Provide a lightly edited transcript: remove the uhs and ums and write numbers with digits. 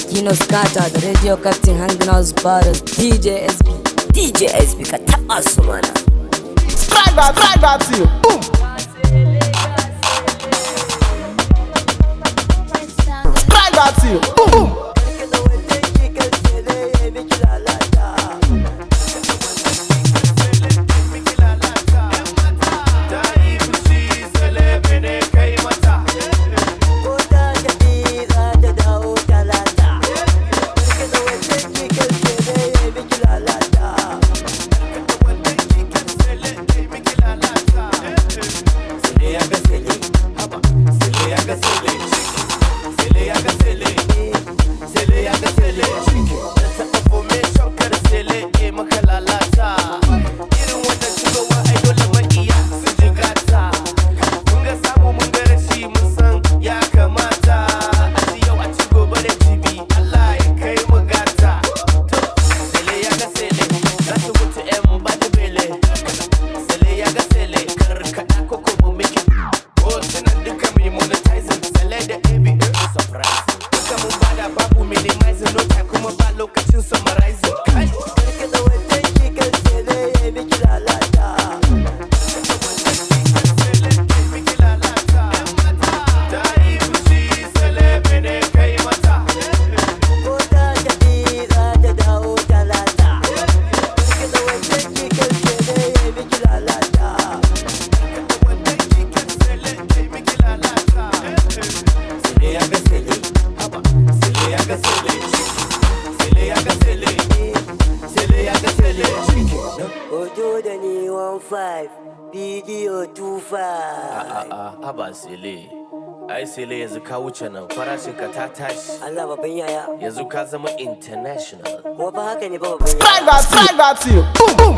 Kino Skata, the radio captain hanging out his brothers. DJ SB, ka taɓa su mana. Strike that to you. Boom. Strike that to you. Boom, boom. Haba Sele, ai Sele yanzu ka wuce nan farashin ka ta tashi. Allah babban yaya. Yanzu ka zama international. Kuma ba haka ne ba babban yaya. Strike that to you. Boom, boom.